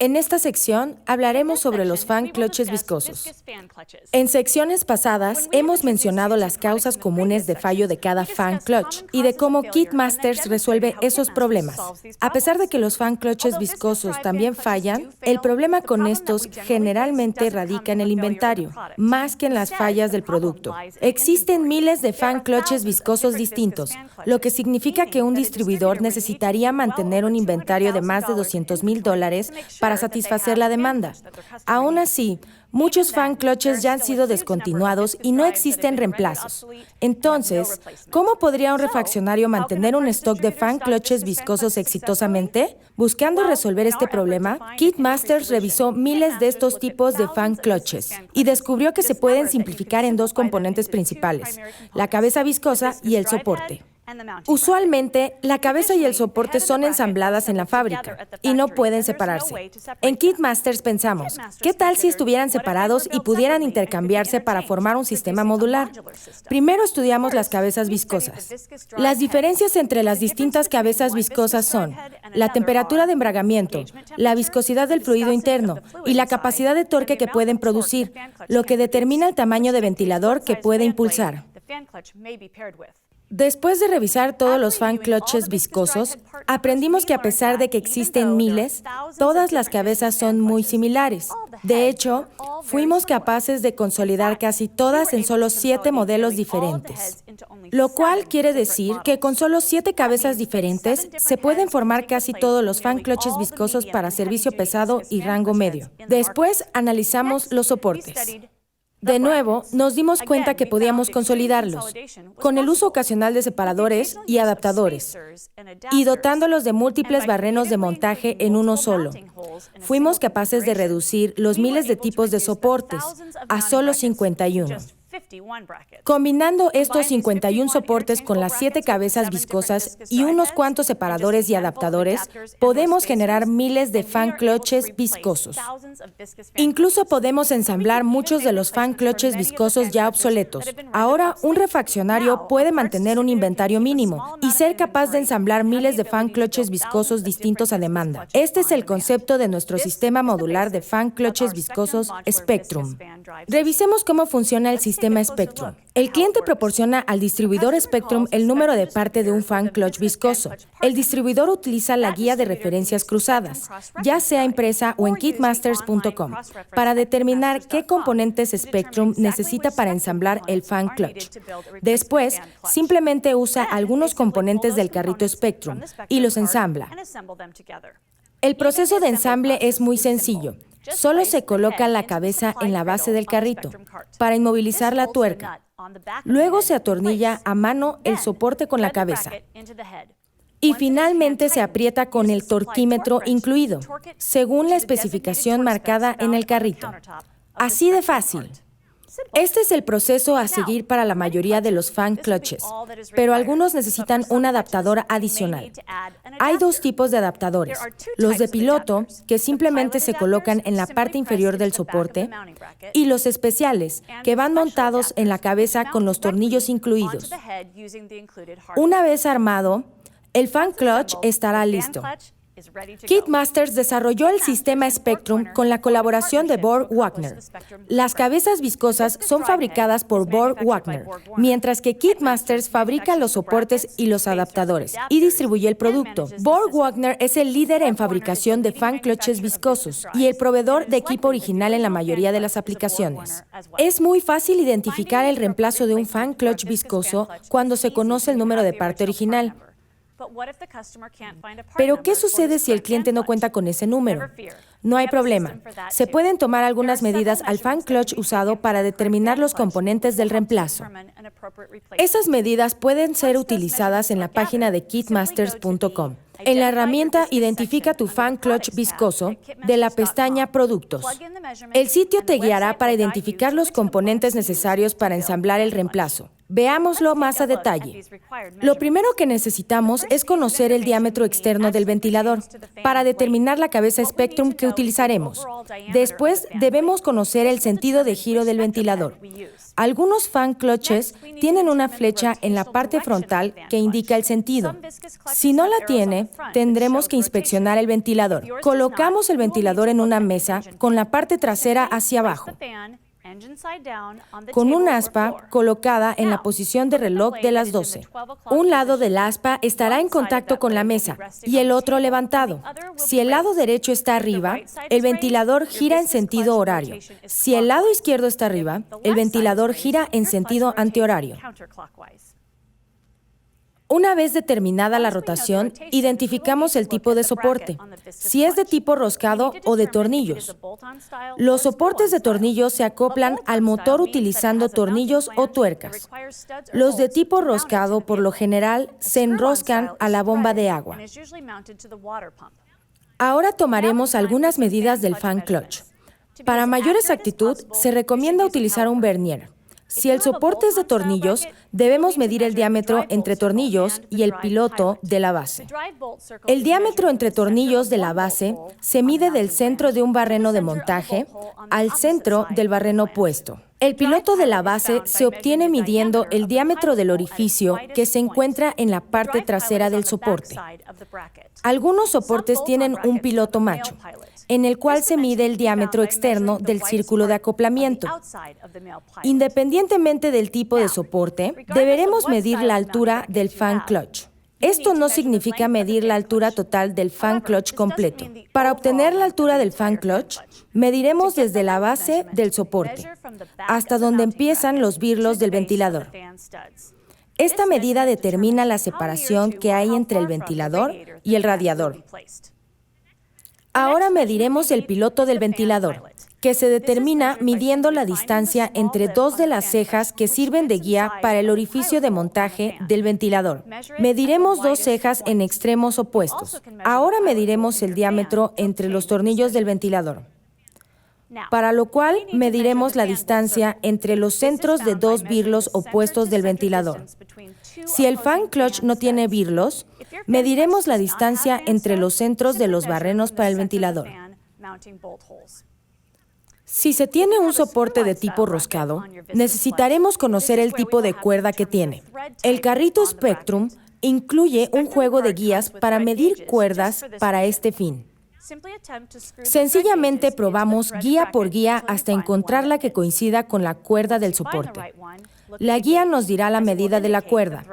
En esta sección hablaremos sobre los fan clutches viscosos. En secciones pasadas hemos mencionado las causas comunes de fallo de cada fan clutch y de cómo KitMasters resuelve esos problemas. A pesar de que los fan clutches viscosos también fallan, el problema con estos generalmente radica en el inventario, más que en las fallas del producto. Existen miles de fan clutches viscosos distintos, lo que significa que un distribuidor necesitaría mantener un inventario de más de $200,000 para satisfacer la demanda. Aún así, muchos fan clutches ya han sido descontinuados y no existen reemplazos. Entonces, ¿cómo podría un refaccionario mantener un stock de fan clutches viscosos exitosamente? Buscando resolver este problema, KitMasters revisó miles de estos tipos de fan clutches y descubrió que se pueden simplificar en dos componentes principales, la cabeza viscosa y el soporte. Usualmente, la cabeza y el soporte son ensambladas en la fábrica y no pueden separarse. En KitMasters pensamos, ¿qué tal si estuvieran separados y pudieran intercambiarse para formar un sistema modular? Primero estudiamos las cabezas viscosas. Las diferencias entre las distintas cabezas viscosas son la temperatura de embragamiento, la viscosidad del fluido interno y la capacidad de torque que pueden producir, lo que determina el tamaño de ventilador que puede impulsar. Después de revisar todos los fan clutches viscosos, aprendimos que a pesar de que existen miles, todas las cabezas son muy similares. De hecho, fuimos capaces de consolidar casi todas en solo 7 modelos diferentes. Lo cual quiere decir que con solo 7 cabezas diferentes se pueden formar casi todos los fan clutches viscosos para servicio pesado y rango medio. Después analizamos los soportes. De nuevo, nos dimos cuenta que podíamos consolidarlos con el uso ocasional de separadores y adaptadores y dotándolos de múltiples barrenos de montaje en uno solo. Fuimos capaces de reducir los miles de tipos de soportes a solo 51. Combinando estos 51 soportes con las 7 cabezas viscosas y unos cuantos separadores y adaptadores, podemos generar miles de fan clutches viscosos. Incluso podemos ensamblar muchos de los fan clutches viscosos ya obsoletos. Ahora, un refaccionario puede mantener un inventario mínimo y ser capaz de ensamblar miles de fan clutches viscosos distintos a demanda. Este es el concepto de nuestro sistema modular de fan clutches viscosos Spectrum. Revisemos cómo funciona el sistema Spectrum. El cliente proporciona al distribuidor Spectrum el número de parte de un fan clutch viscoso. El distribuidor utiliza la guía de referencias cruzadas, ya sea impresa o en kitmasters.com, para determinar qué componentes Spectrum necesita para ensamblar el fan clutch. Después, simplemente usa algunos componentes del carrito Spectrum y los ensambla. El proceso de ensamble es muy sencillo. Solo se coloca la cabeza en la base del carrito para inmovilizar la tuerca. Luego se atornilla a mano el soporte con la cabeza. Y finalmente se aprieta con el torquímetro incluido, según la especificación marcada en el carrito. Así de fácil. Este es el proceso a seguir para la mayoría de los fan clutches, pero algunos necesitan un adaptador adicional. Hay 2 tipos de adaptadores, los de piloto, que simplemente se colocan en la parte inferior del soporte, y los especiales, que van montados en la cabeza con los tornillos incluidos. Una vez armado, el fan clutch estará listo. KitMasters desarrolló el sistema Spectrum con la colaboración de Borg-Warner. Las cabezas viscosas son fabricadas por Borg-Warner, mientras que KitMasters fabrica los soportes y los adaptadores y distribuye el producto. Borg-Warner es el líder en fabricación de fan clutches viscosos y el proveedor de equipo original en la mayoría de las aplicaciones. Es muy fácil identificar el reemplazo de un fan clutch viscoso cuando se conoce el número de parte original. Pero, ¿qué sucede si el cliente no cuenta con ese número? No hay problema. Se pueden tomar algunas medidas al fan clutch usado para determinar los componentes del reemplazo. Esas medidas pueden ser utilizadas en la página de kitmasters.com. En la herramienta Identifica tu fan clutch viscoso de la pestaña Productos. El sitio te guiará para identificar los componentes necesarios para ensamblar el reemplazo. Veámoslo más a detalle. Lo primero que necesitamos es conocer el diámetro externo del ventilador para determinar la cabeza Spectrum que utilizaremos. Después, debemos conocer el sentido de giro del ventilador. Algunos fan clutches tienen una flecha en la parte frontal que indica el sentido. Si no la tiene, tendremos que inspeccionar el ventilador. Colocamos el ventilador en una mesa con la parte trasera hacia abajo, con un aspa colocada en la posición de reloj de las 12. Un lado del aspa estará en contacto con la mesa y el otro levantado. Si el lado derecho está arriba, el ventilador gira en sentido horario. Si el lado izquierdo está arriba, el ventilador gira en sentido antihorario. Una vez determinada la rotación, identificamos el tipo de soporte, si es de tipo roscado o de tornillos. Los soportes de tornillos se acoplan al motor utilizando tornillos o tuercas. Los de tipo roscado, por lo general, se enroscan a la bomba de agua. Ahora tomaremos algunas medidas del fan clutch. Para mayor exactitud, se recomienda utilizar un vernier. Si el soporte es de tornillos, debemos medir el diámetro entre tornillos y el piloto de la base. El diámetro entre tornillos de la base se mide del centro de un barreno de montaje al centro del barreno opuesto. El piloto de la base se obtiene midiendo el diámetro del orificio que se encuentra en la parte trasera del soporte. Algunos soportes tienen un piloto macho, en el cual se mide el diámetro externo del círculo de acoplamiento. Independientemente del tipo de soporte, deberemos medir la altura del fan clutch. Esto no significa medir la altura total del fan clutch completo. Para obtener la altura del fan clutch, mediremos desde la base del soporte hasta donde empiezan los birlos del ventilador. Esta medida determina la separación que hay entre el ventilador y el radiador. Ahora mediremos el piloto del ventilador, que se determina midiendo la distancia entre dos de las cejas que sirven de guía para el orificio de montaje del ventilador. Mediremos dos cejas en extremos opuestos. Ahora mediremos el diámetro entre los tornillos del ventilador, para lo cual mediremos la distancia entre los centros de dos birlos opuestos del ventilador. Si el fan clutch no tiene birlos, mediremos la distancia entre los centros de los barrenos para el ventilador. Si se tiene un soporte de tipo roscado, necesitaremos conocer el tipo de cuerda que tiene. El carrito Spectrum incluye un juego de guías para medir cuerdas para este fin. Sencillamente probamos guía por guía hasta encontrar la que coincida con la cuerda del soporte. La guía nos dirá la medida de la cuerda.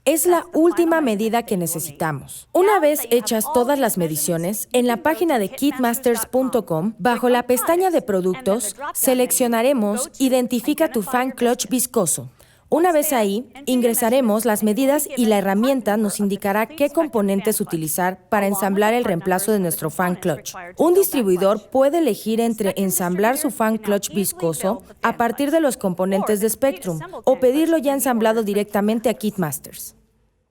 Es la última medida que necesitamos. Una vez hechas todas las mediciones, en la página de kitmasters.com, bajo la pestaña de productos, seleccionaremos Identifica tu fan clutch viscoso. Una vez ahí, ingresaremos las medidas y la herramienta nos indicará qué componentes utilizar para ensamblar el reemplazo de nuestro fan clutch. Un distribuidor puede elegir entre ensamblar su fan clutch viscoso a partir de los componentes de Spectrum o pedirlo ya ensamblado directamente a KitMasters.